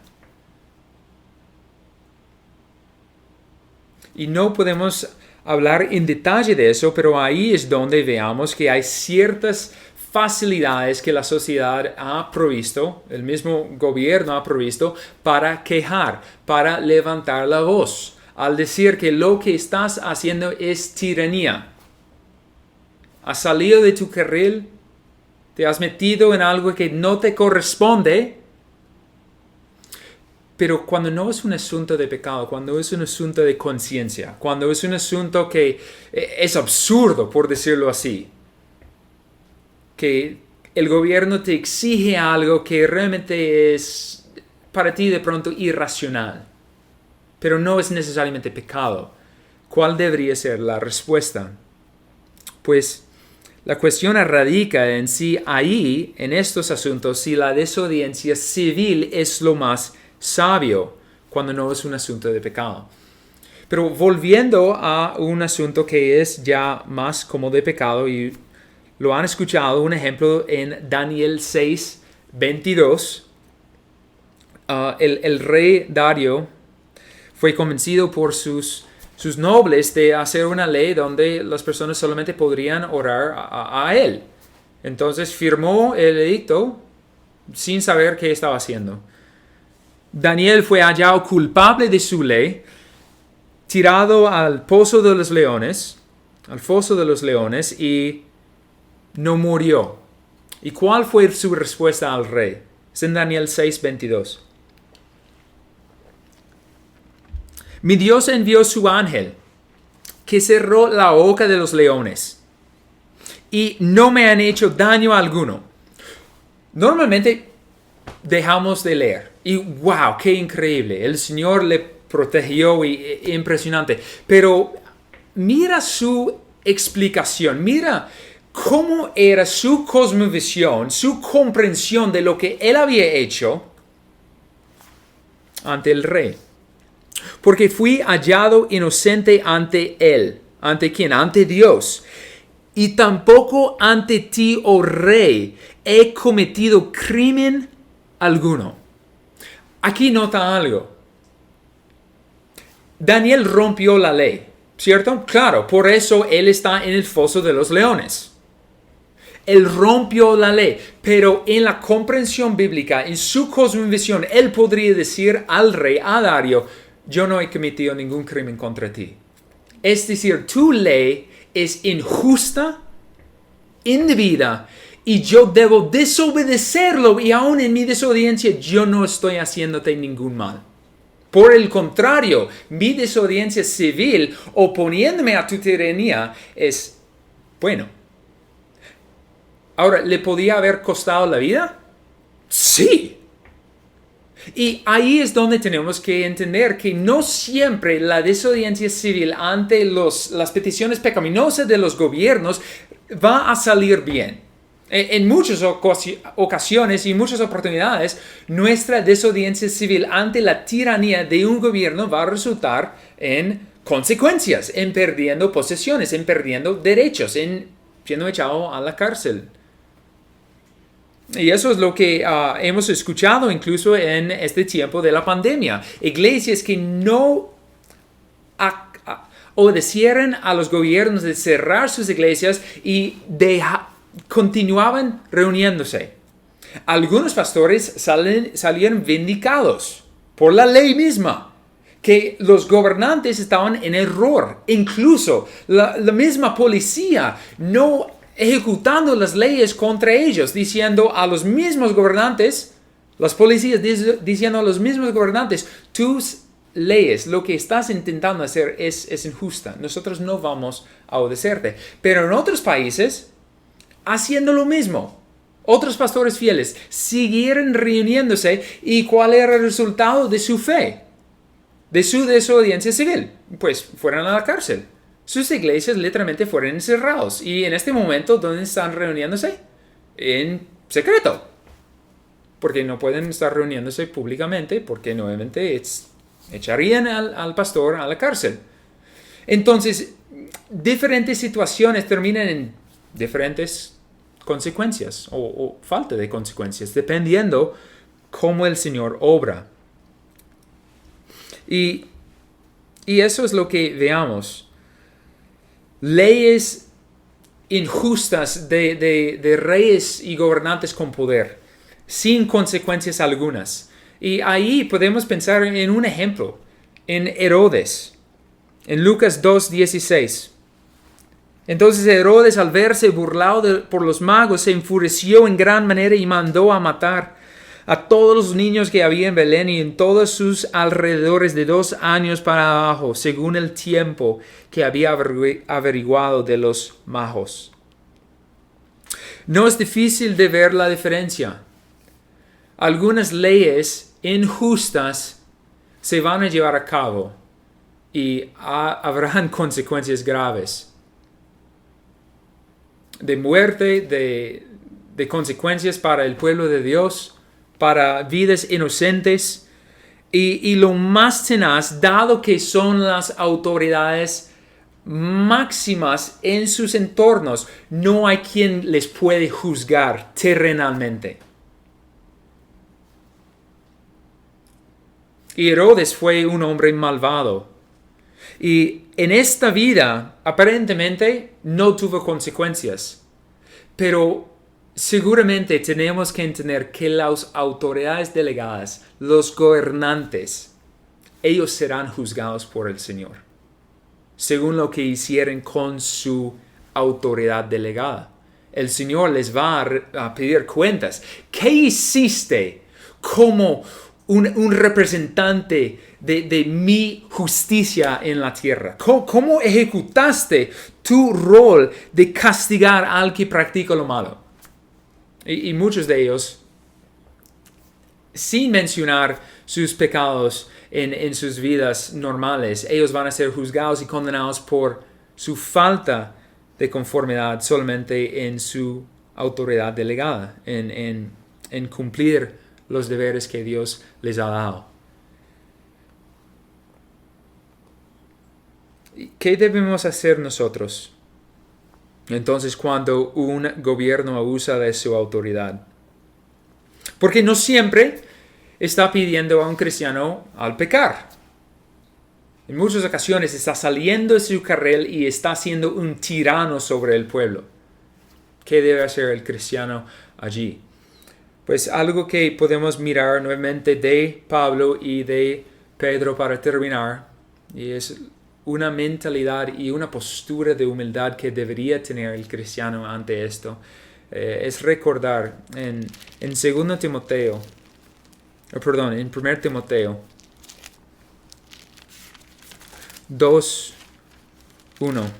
Y no podemos hablar en detalle de eso, pero ahí es donde veamos que hay ciertas facilidades que la sociedad ha provisto, el mismo gobierno ha provisto, para quejar, para levantar la voz, al decir que lo que estás haciendo es tiranía. Has salido de tu carril, te has metido en algo que no te corresponde. Pero cuando no es un asunto de pecado, cuando es un asunto de conciencia, cuando es un asunto que es absurdo, por decirlo así, que el gobierno te exige algo que realmente es para ti de pronto irracional, pero no es necesariamente pecado, ¿cuál debería ser la respuesta? Pues la cuestión radica en si ahí, en estos asuntos, si la desobediencia civil es lo más sabio cuando no es un asunto de pecado. Pero volviendo a un asunto que es ya más como de pecado, y lo han escuchado, un ejemplo en Daniel 6, 22, el rey Darío fue convencido por sus nobles de hacer una ley donde las personas solamente podrían orar a él. Entonces firmó el edicto sin saber qué estaba haciendo. Daniel fue hallado culpable de su ley, tirado al pozo de los leones, al foso de los leones, y no murió. ¿Y cuál fue su respuesta al rey? Es en Daniel 6:22. Mi Dios envió su ángel, que cerró la boca de los leones, y no me han hecho daño alguno. Normalmente dejamos de leer. Y wow, qué increíble. El Señor le protegió y impresionante. Pero mira su explicación. Mira cómo era su cosmovisión, su comprensión de lo que él había hecho ante el rey. Porque fui hallado inocente ante él. ¿Ante quién? Ante Dios. Y tampoco ante ti, oh rey, he cometido crimen alguno. Aquí nota algo. Daniel rompió la ley, ¿cierto? Claro, por eso él está en el foso de los leones. Él rompió la ley, pero en la comprensión bíblica, en su cosmovisión, él podría decir al rey, a Darío, yo no he cometido ningún crimen contra ti. Es decir, tu ley es injusta, indebida, y yo debo desobedecerlo, y aún en mi desobediencia yo no estoy haciéndote ningún mal. Por el contrario, mi desobediencia civil, oponiéndome a tu tiranía, es bueno. Ahora, ¿le podía haber costado la vida? Sí. Y ahí es donde tenemos que entender que no siempre la desobediencia civil ante las peticiones pecaminosas de los gobiernos va a salir bien. En muchas ocasiones y muchas oportunidades, nuestra desobediencia civil ante la tiranía de un gobierno va a resultar en consecuencias, en perdiendo posesiones, en perdiendo derechos, en siendo echado a la cárcel. Y eso es lo que hemos escuchado incluso en este tiempo de la pandemia. Iglesias que no obedecieron a los gobiernos de cerrar sus iglesias y continuaban reuniéndose. Algunos pastores salieron vindicados por la ley misma, que los gobernantes estaban en error. Incluso la misma policía no ejecutando las leyes contra ellos, diciendo a los mismos gobernantes, las policías diciendo a los mismos gobernantes, tus leyes, lo que estás intentando hacer es injusta. Nosotros no vamos a obedecerte. Pero en otros países, haciendo lo mismo, otros pastores fieles siguieron reuniéndose. ¿Y cuál era el resultado de su fe? De su desobediencia civil. Pues fueron a la cárcel. Sus iglesias literalmente fueron encerrados. Y en este momento, ¿dónde están reuniéndose? En secreto. Porque no pueden estar reuniéndose públicamente, porque nuevamente echarían al pastor a la cárcel. Entonces, diferentes situaciones terminan en diferentes consecuencias o falta de consecuencias, dependiendo cómo el Señor obra. Y eso es lo que veamos. Leyes injustas de reyes y gobernantes con poder, sin consecuencias algunas. Y ahí podemos pensar en un ejemplo, en Herodes, en Lucas 2:16. Entonces Herodes, al verse burlado por los magos, se enfureció en gran manera y mandó a matar a todos los niños que había en Belén y en todos sus alrededores de 2 años para abajo, según el tiempo que había averiguado de los magos. No es difícil de ver la diferencia. Algunas leyes injustas se van a llevar a cabo y habrán consecuencias graves. De muerte, de consecuencias para el pueblo de Dios, para vidas inocentes. Y lo más tenaz, dado que son las autoridades máximas en sus entornos, no hay quien les puede juzgar terrenalmente. Y Herodes fue un hombre malvado. Y en esta vida, aparentemente, no tuvo consecuencias. Pero seguramente tenemos que entender que las autoridades delegadas, los gobernantes, ellos serán juzgados por el Señor, según lo que hicieron con su autoridad delegada. El Señor les va a pedir cuentas. ¿Qué hiciste como un representante de mi justicia en la tierra? ¿Cómo ejecutaste tu rol de castigar al que practica lo malo? Y muchos de ellos, sin mencionar sus pecados en sus vidas normales, ellos van a ser juzgados y condenados por su falta de conformidad solamente en su autoridad delegada, en cumplir los deberes que Dios les ha dado. ¿Qué debemos hacer nosotros? Entonces, cuando un gobierno abusa de su autoridad. Porque no siempre está pidiendo a un cristiano al pecar. En muchas ocasiones está saliendo de su carril y está siendo un tirano sobre el pueblo. ¿Qué debe hacer el cristiano allí? Pues algo que podemos mirar nuevamente de Pablo y de Pedro para terminar, y es una mentalidad y una postura de humildad que debería tener el cristiano ante esto. Es recordar en 1 Timoteo 2:1.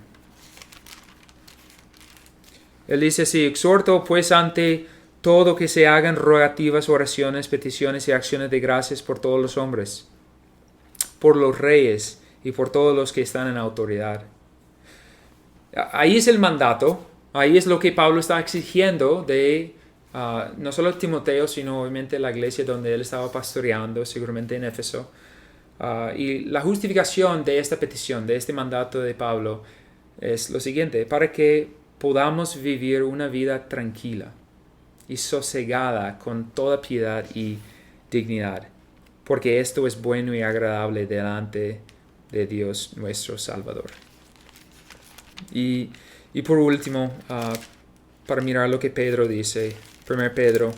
Él dice así: exhorto pues ante todo que se hagan rogativas, oraciones, peticiones y acciones de gracias por todos los hombres, por los reyes y por todos los que están en autoridad. Ahí es el mandato, ahí es lo que Pablo está exigiendo de no solo Timoteo, sino obviamente la iglesia donde él estaba pastoreando, seguramente en Éfeso. Y la justificación de esta petición, de este mandato de Pablo, es lo siguiente: para que podamos vivir una vida tranquila y sosegada con toda piedad y dignidad, porque esto es bueno y agradable delante de Dios nuestro Salvador. Y por último, para mirar lo que Pedro dice, 1 Pedro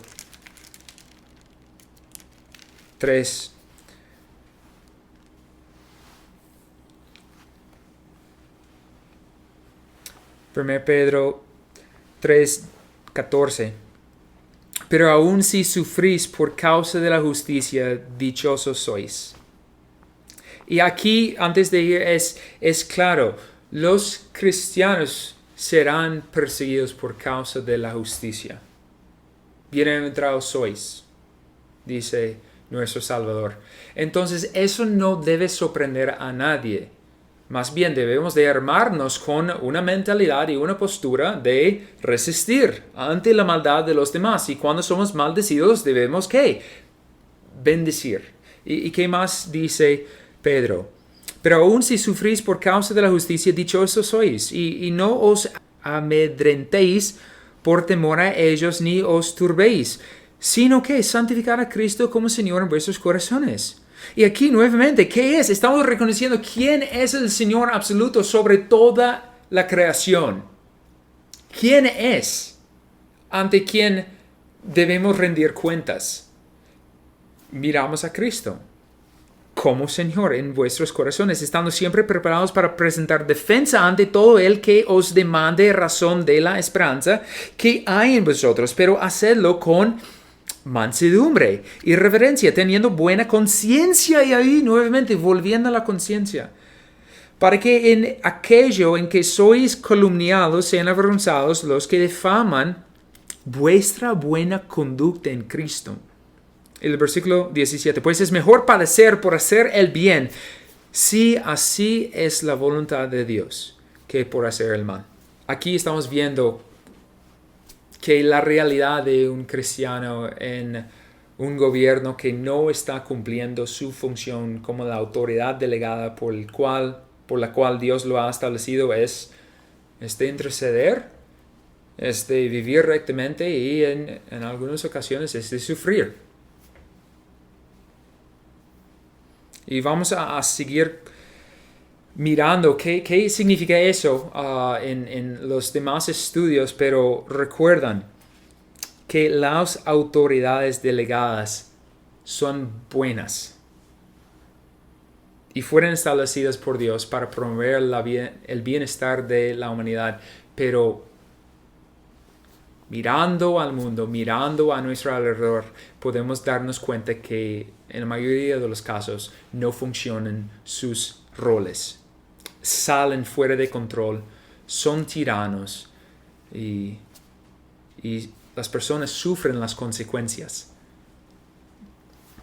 3. Pedro 3:14. Pero aun si sufrís por causa de la justicia, dichosos sois. Y aquí, antes de ir, es claro, los cristianos serán perseguidos por causa de la justicia. Bienaventurados sois, dice nuestro Salvador. Entonces, eso no debe sorprender a nadie. Más bien debemos de armarnos con una mentalidad y una postura de resistir ante la maldad de los demás. Y cuando somos maldecidos debemos ¿qué? Bendecir. ¿Y qué más dice Pedro? Pero aun si sufrís por causa de la justicia, dichosos sois. Y no os amedrentéis por temor a ellos ni os turbéis, sino que santificad a Cristo como Señor en vuestros corazones. Y aquí nuevamente, ¿qué es? Estamos reconociendo quién es el Señor absoluto sobre toda la creación. ¿Quién es? Ante quién debemos rendir cuentas. Miramos a Cristo como Señor en vuestros corazones, estando siempre preparados para presentar defensa ante todo el que os demande razón de la esperanza que hay en vosotros, pero hacedlo con mansedumbre y reverencia, teniendo buena conciencia. Y ahí nuevamente volviendo a la conciencia, para que en aquello en que sois calumniados sean avergonzados los que difaman vuestra buena conducta en Cristo. El versículo 17, pues es mejor padecer por hacer el bien, si así es la voluntad de Dios, que por hacer el mal. Aquí estamos viendo que la realidad de un cristiano en un gobierno que no está cumpliendo su función como la autoridad delegada por la cual Dios lo ha establecido es de interceder, es de vivir rectamente y en algunas ocasiones es de sufrir. Y vamos a seguir mirando qué significa eso en los demás estudios, pero recuerdan que las autoridades delegadas son buenas y fueron establecidas por Dios para promover el bienestar de la humanidad, pero mirando al mundo, mirando a nuestro alrededor, podemos darnos cuenta que en la mayoría de los casos no funcionan sus roles. Salen fuera de control, son tiranos y las personas sufren las consecuencias.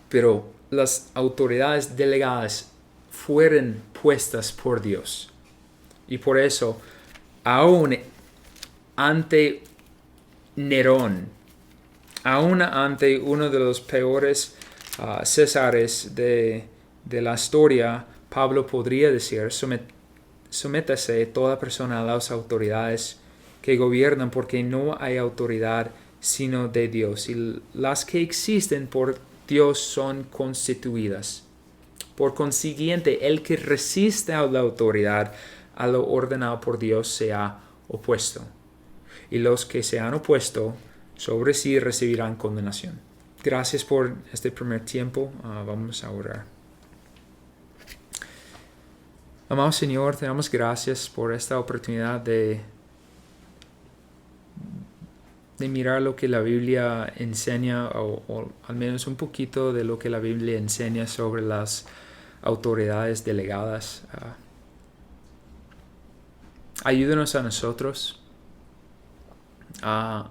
Pero las autoridades delegadas fueron puestas por Dios. Y por eso, aún ante Nerón, aún ante uno de los peores Césares de la historia, Pablo podría decir, sométase toda persona a las autoridades que gobiernan, porque no hay autoridad sino de Dios, y las que existen por Dios son constituidas. Por consiguiente, el que resiste a la autoridad, a lo ordenado por Dios, se ha opuesto. Y los que se han opuesto sobre sí recibirán condenación. Gracias por este primer tiempo. Vamos a orar. Amado Señor, te damos gracias por esta oportunidad de mirar lo que la Biblia enseña, o al menos un poquito de lo que la Biblia enseña sobre las autoridades delegadas. Ayúdanos a nosotros a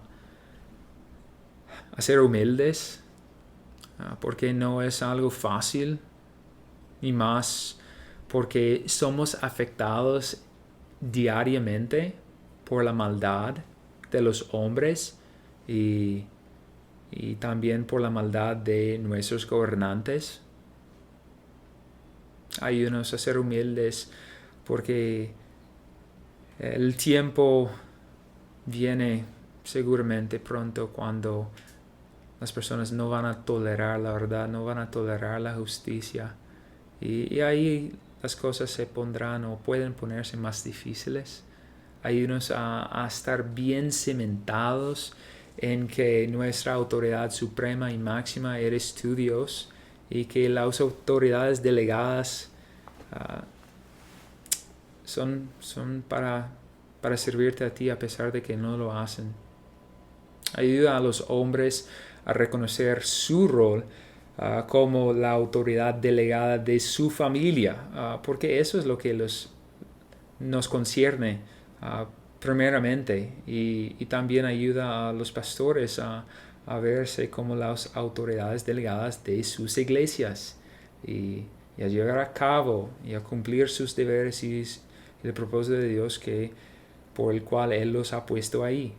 ser humildes, porque no es algo fácil, y más porque somos afectados diariamente por la maldad de los hombres y también por la maldad de nuestros gobernantes. Ayúdanos a ser humildes, porque el tiempo viene seguramente pronto cuando las personas no van a tolerar la verdad, no van a tolerar la justicia. Y ahí las cosas se pondrán o pueden ponerse más difíciles. Ayúdanos a estar bien cimentados en que nuestra autoridad suprema y máxima eres tú, Dios, y que las autoridades delegadas son para servirte a ti a pesar de que no lo hacen. Ayuda a los hombres a reconocer su rol como la autoridad delegada de su familia, porque eso es lo que nos concierne primeramente, y también ayuda a los pastores a verse como las autoridades delegadas de sus iglesias y a llevar a cabo y a cumplir sus deberes y el propósito de Dios por el cual Él los ha puesto ahí.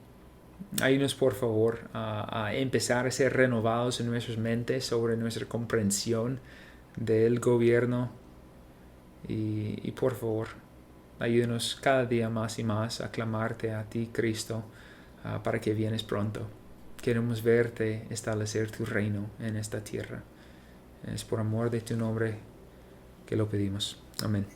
Ayúdanos por favor a empezar a ser renovados en nuestras mentes sobre nuestra comprensión del gobierno y por favor ayúdanos cada día más y más a clamarte a ti, Cristo, para que vienes pronto. Queremos verte establecer tu reino en esta tierra. Es por amor de tu nombre que lo pedimos. Amén.